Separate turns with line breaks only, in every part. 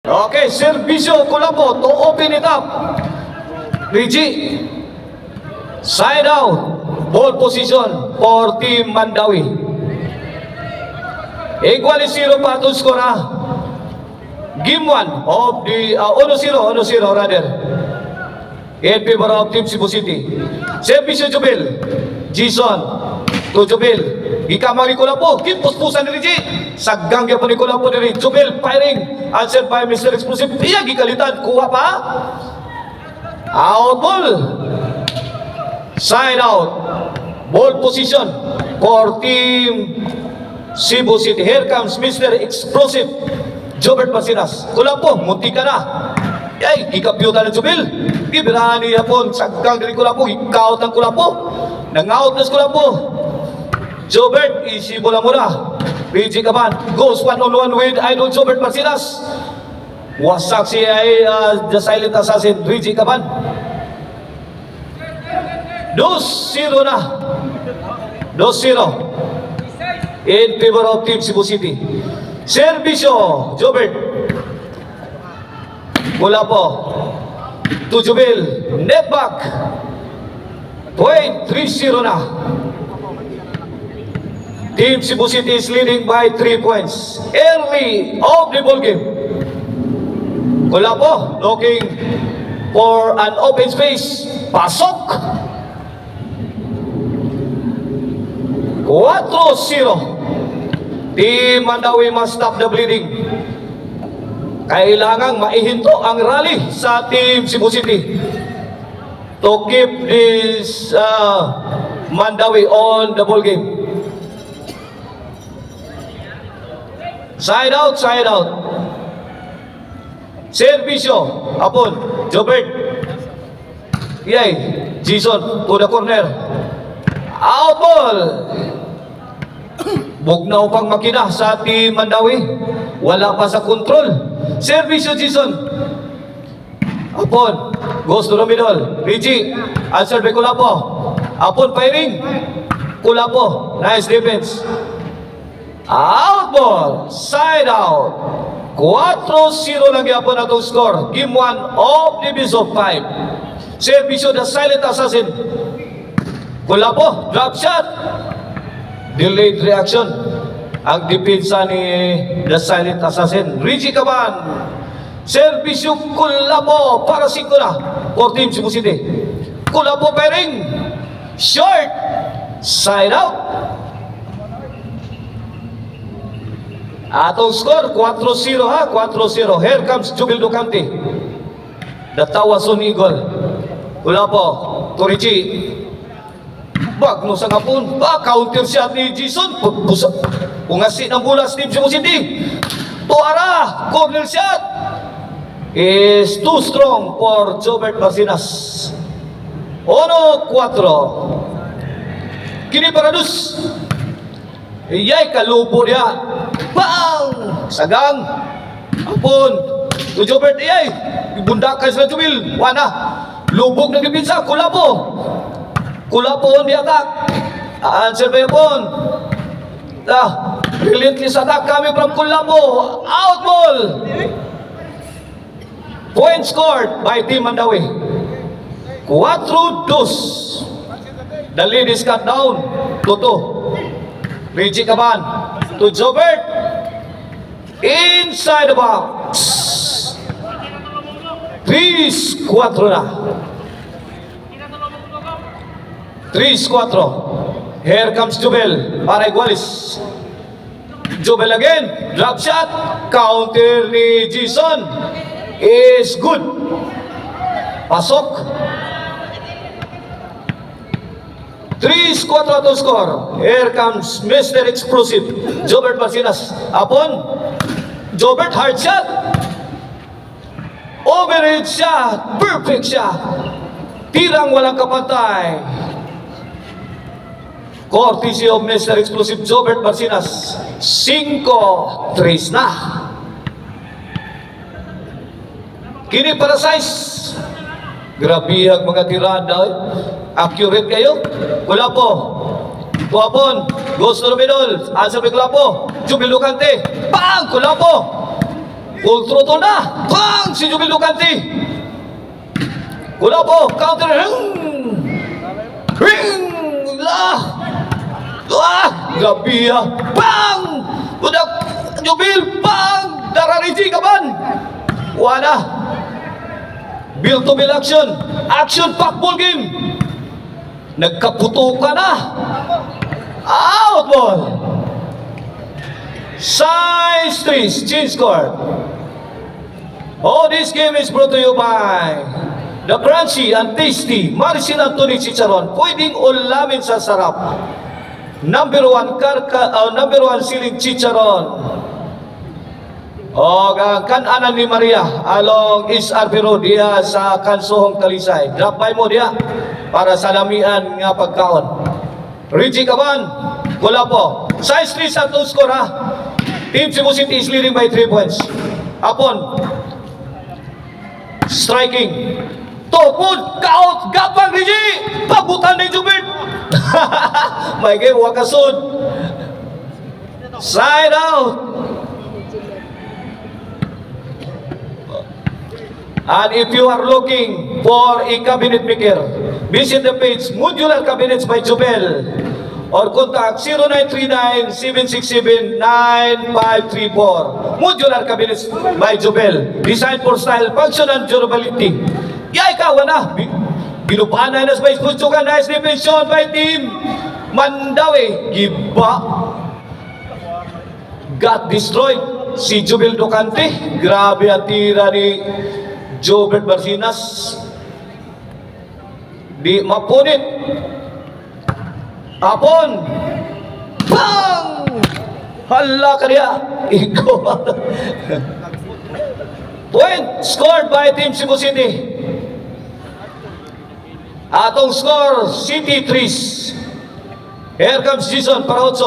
Okay, Servisyo Kulapo to open it up. Reggie, side out, ball position for Team Mandawi. Equally 0 pa to score Game 1 of the 1-0 rather. In favor of Team Cebu City. Servisyo Jubil, Jason to Jubil. Ikamang ni Kulapo, kipus-pusan ni Reggie. Saggang po ni Kulapo ni Reggie. Jubil firing, answered by Mr. Explosive. Iyag ikalitan, kuha pa. Out ball. Side out. Ball position for Team Cebu City. Here comes Mr. Explosive. Jobert Basinas. Kulapo, munti ka na. Ay, ikapyuta ng Jubil. Ibirahan niya po. Saggang ni Kulapo. Ikaut ng Kulapo. Nang-out na si Kulapo. Jobert, isibola muna. PG Kaban goes one-on-one with Idol Jobert Basinas. Wasak si the silent assassin, PG Kaban. 2-0 na. 2-0 in favor of Team Cebu City. Servisyo, Jobert. Mula po to Jubil. Net back. Point 3-0 na. Team Cebu City is leading by 3 points. Early of the ball game. Kulapo looking for an open space. Pasok. 4-0. Team Mandawi must stop the bleeding. Kailangang maihinto ang rally sa Team Cebu City to keep this Mandawi on the ball game. Side out, side out. Servisyo, Apon, Jobert. Yay, Jason to the corner. Out ball. Bugnaw pang makina sa Team Mandawi. Wala pa sa control. Servisyo, Jason. Apon, goes to the middle. Reggie, answered by Kulapo. Apon firing. Kulapo, nice defense. Out ball, side out. 4-0 lang yapon na itong score. Game 1 of Division 5. Servisyo the silent assassin. Kulapo, drop shot. Delayed reaction. Ang depensa ni the silent assassin. Reggie Caban. Servisyo Kulapo para 5 na for Team Cebu City. Kulapo pairing. Short. Side out. Atong score 4-0 ha, 4-0. Here comes Jubil Ducante. The Tawason Eagle. Wala po, Torichi. Bagno sa ngapon. Counter shot ni Jason. Pungasin ang bola sa Team Cebu City. Tuara, corner shot. Is too strong for Jobert Basinas. 1-4. Kini para dus. Iyay kalubo niya. Bang! Sagang. Apon. To Jobert iyay. Ibundakan sila Jubil. Wana. Lubog ng dipinsa. Kulapo. Kulapo on the attack. Answer by Apon. Relentless attack coming from Kulapo. Out ball. Point scored by Team Mandawi. 4-2. The lead is cut down. 2-2. Reggie Caban to Jobert. Inside the box. 3-4 na. 3-4. Here comes Jubel para igualis. Jubel again. Drop shot. Counter ni Jason. Is good. Pasok. 3-4 to score. Here comes Mr. Explosive. Jobert Basinas. Apon. Jobert hard shot. Overhead shot. Perfect shot. Tirang walang kapantay. Courtesy of Mr. Explosive Jobert Basinas. 5-3 na. Kini para size. Grabe ang mga tirada. Accurate kayo. Kulapo. Tuapon. Goes to the middle. Answer by Kulapo. Jubil Ducante. Bang! Kulapo. Full throttle na. Bang! Si Jubil Ducante. Kulapo. Counter. Ring! Grabe Bang! Udak. Jubil. Bang! Darariji ka ban. Wala. Build to build action. Action pack ball game. Nagkaputo ka na. Out ball. Size 3, change score. Oh, this game is brought to you by the crunchy and tasty Maricin Anthony Chicharon. Pwedeng ulamin sa sarap. Number 1 siling chicharon. O kan-anan ni Maria along SRP Road diya sa Kansohong Talisay. Drop by mo diya para sa lamian nga pagkaon. Reggie Caban, Kulapo. Size 3 sa to score ha. Team Cebu City is leading by 3 points. Upon striking. Topod, kaot, gapang Reggie. Pabutan ni Jubert. May game, wakasod. Side out. And if you are looking for a cabinet maker, visit the page Modular Cabinets by Jubel or contact 0939-767-9534. Modular Cabinets by Jubel. Design for style, function, and durability. Yay, ikaw na. Binupaan na sa space. Kutsukan, nice defension by team Mandawi. Giba. Got destroyed. Si Jubel Ducante. Grabe ang tira ni Jobert Barcinas. Di mapunit. Apon. Bang! Hala ka niya. Iko. Point scored by Team Cebu City. Atong score, City 3. Here comes Jason para 8.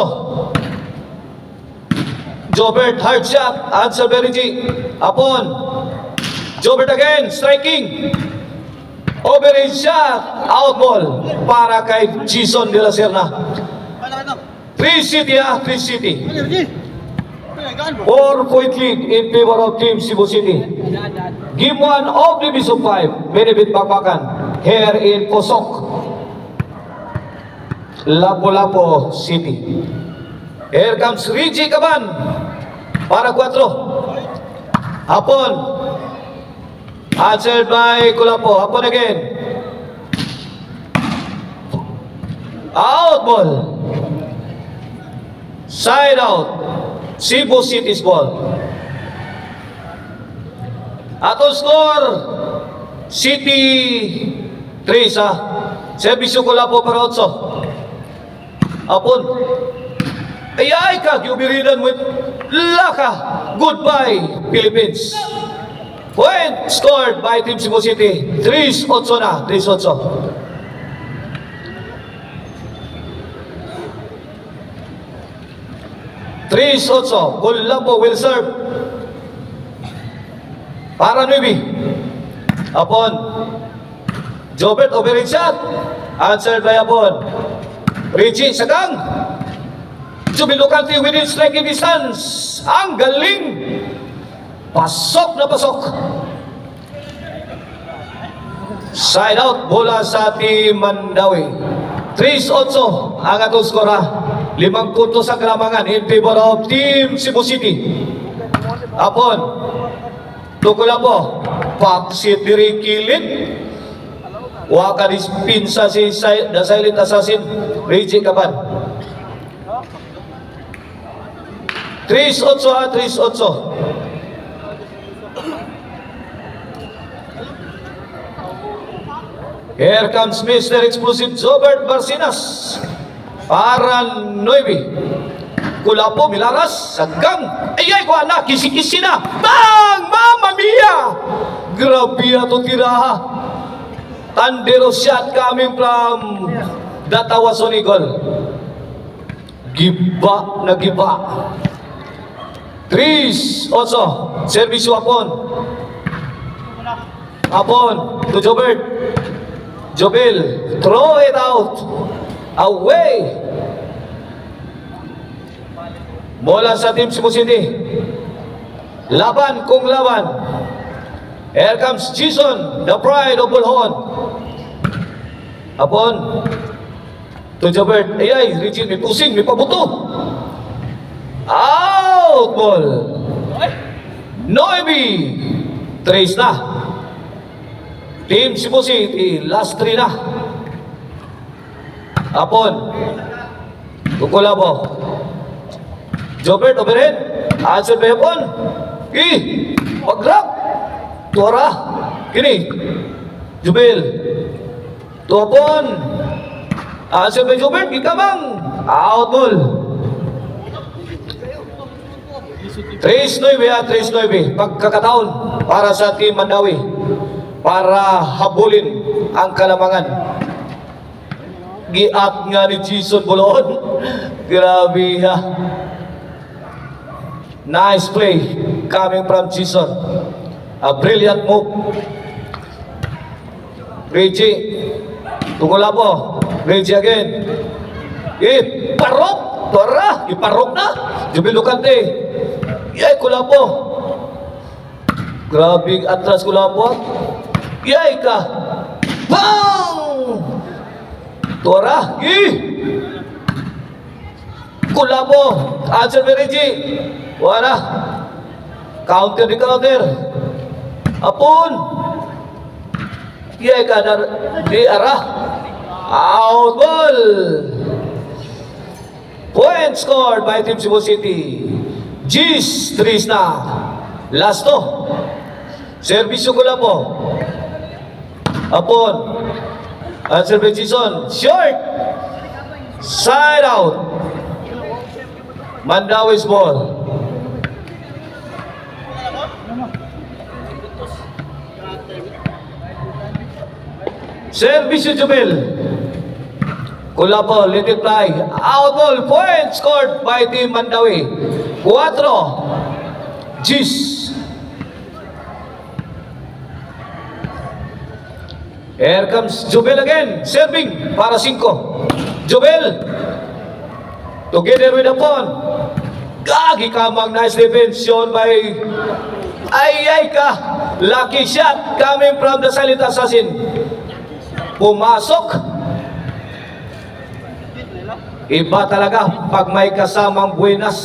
Jobert, hard shot. Ansel Berigi. Apon. Jobert again, striking. Overhead shot. Out ball para kay Jason de la Serna. 3 City 3 City. 4-point lead in favor of Team Cebu City. Game 1 of Division 5. Benefit Bakbakan. Here in Kosok. Lapu-Lapu City. Here comes Reggie Caban. Para 4. Hapon. Answered by Kulapo. Hapon again. Out ball. Side out. Cebu City's ball. Atong score, City 3 sa Servisyo Kulapo para 8. Apon. Ayay ka, giubiridan with Laka. Goodbye, Philippines. Point scored by Team Cebu City. 3-8 na. 3-8. Kulapo will serve. Para Nubi. Apon. Jobert overhead shot. Answered by Apon. Richie Sagang. Jubil Ducante within striking distance. Ang galing. Pasok na pasok. Side out. Bola sa Team Mandawi. 3-8 ang atong skora. 5 puntos ang kalamangan in favor of Team Cebu City. Apon. Tukula po. Paksit diri kilid. Waka dispinsa si The Silent Assassin. Reggie Caban. 3-8 3-8. Here comes Mr. Explosive Jobert Barcinas. Para 9. Kulapo, Milaras, Sagang. Ayay ko anak, kisi-kisi na. Bang! Mamma mia! Grabe na ito tiraha. Tandero shot coming from Datawason Eagle. Giba na giba. 3-8. Servisyo Apon. Apon to Jobert. Jobel, throw it out. Away. Bola sa Team Cebu City. Laban kung laban. Here comes Jason, the pride of Bulhon. Upon to Jobert. Ay, Richie, may pusing, may pabuto. Out ball. Noemi. Trace na. Team Cebu City, last 3 na. Upon Tukulabo. Jobert overhead. Answer by upon. Pagrap. Tuara. Kini. Jubil. Tuapon. Answer by Jobert. Gikamang. Out ball. 3-9. Pagkakataon para sa Team Mandawi. Para habulin ang kalamangan. Giat nga ni Jason Bulon. Grabe ha. Nice play coming from Jason. A brilliant move. Reggie. Tungula po. Reggie again. Iparok. Tora. Iparok na. Jubil Lucante. Yay, Kulapo. Grabe atras Kulapo. Yay ka. Bang! Tora. Kulapo. Answer by Reggie. Wala. Counter di counter. Apun. Yay ka di arah. Out ball. Point scored by Team Cebu City. Gis, 3 na. Last to. Servisyo ko lang po. Apon. Answer by Jason. Short. Side out. Mandawi's ball. Servisyo Jubil. Kulapo, let it fly. Out ball, point scored by Team Mandawi. 4. Gis. Here comes Jubil again. Serving para 5. Jubil. Together with the pawn. Gagi kamang nice defense shown by ay ka. Lucky shot coming from the silent assassin. Pumasok. Iba talaga pag may kasamang buenas.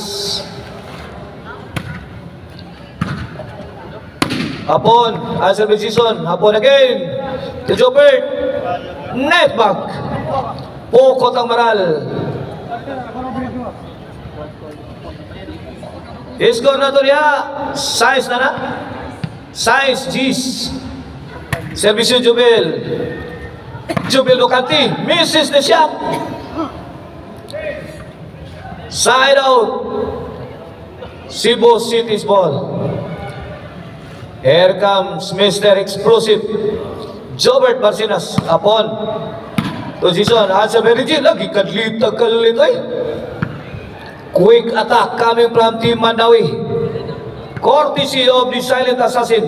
Hapon, answer by Jason. Hapon again. To Jobert. Net back. Pukot ang maral. Score na to niya. Size na na. Size G's. Servisyo Jubil. Jubil Lucante. Misses the shot. Side out. Cebu City's ball. Here comes Mr. Explosive. Jobert Marcinas. Upon. To Jason. Answer by Reggie. Lagi kadlitag kalit ay. Quick attack coming from Team Mandawi. Courtesy of the silent assassin.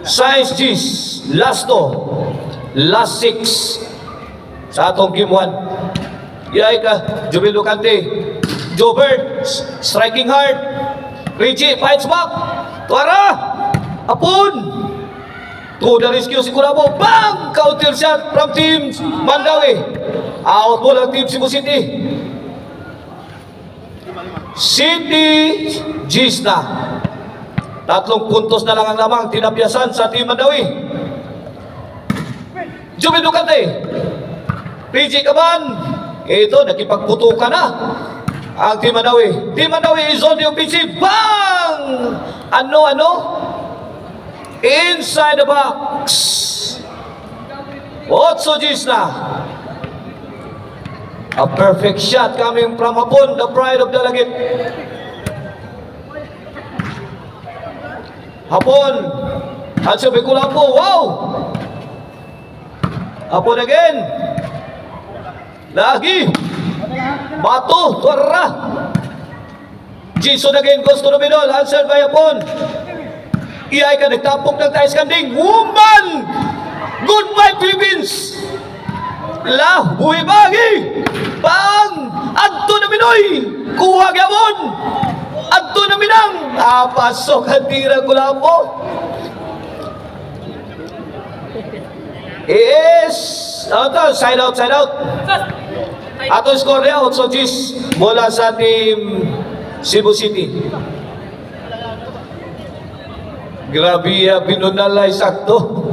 Size G's. Last 2. Last 6. Sa atong game 1. Yay ka. Jubil Lucante. Jobert. Striking hard. Reggie fights back. Tuara. Apun. To the rescue si Kulabo. Bang! Counter shot from Team Mandawi. Out ball ang Team Cebu City. City G's na. 3 puntos na lang ang lamang tinapyasan sa Team Mandawi. Jubil Lucante. PG Kaban. Ito, nakipagputukan na ang Team Mandawi. Team Mandawi is on the offensive. Bang! Ano? Inside the box. 8 G's na. A perfect shot coming from Hapon, the pride of Dalagit. Hapon. Answer by Kulapo. Wow! Hapon again. Lagi. Bato. Tuara. Jason again goes to the middle. Answered by Hapon. Iyay ka nagtapok ng tayo skanding. Woman! Goodbye Philippines! Buhi bagi! Bang! Adto na Pinoy! Kuha gyapon! Adto na minang. Pasok ang tira Kulapo. Yes. Ito, side out, side out. Ato score niya, 8-10 mula sa team Cebu City. Grabe, binunalay sakto.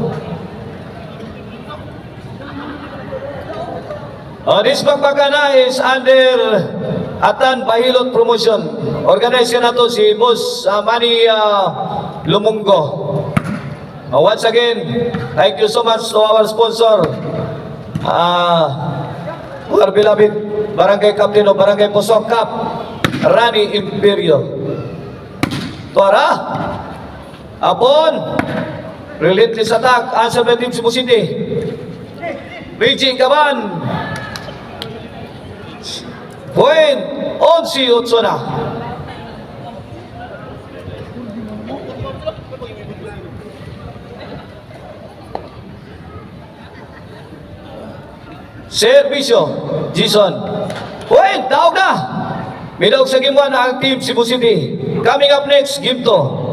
This pagpagana is under Atan Bahilot Promotion. Organize na to si Boss Manny Lumungo. Once again, thank you so much to our sponsor, our beloved Barangay Captain of Barangay Pusok Cup, Rani Imperio. Tuara, upon relentless attack, answer by Team Cebu City. Beijing Kaban. Point 11-8 na. Servisyo, Jason. Point, daog na. Minog sa game 1 ang Team Cebu City. Coming up next, game 2.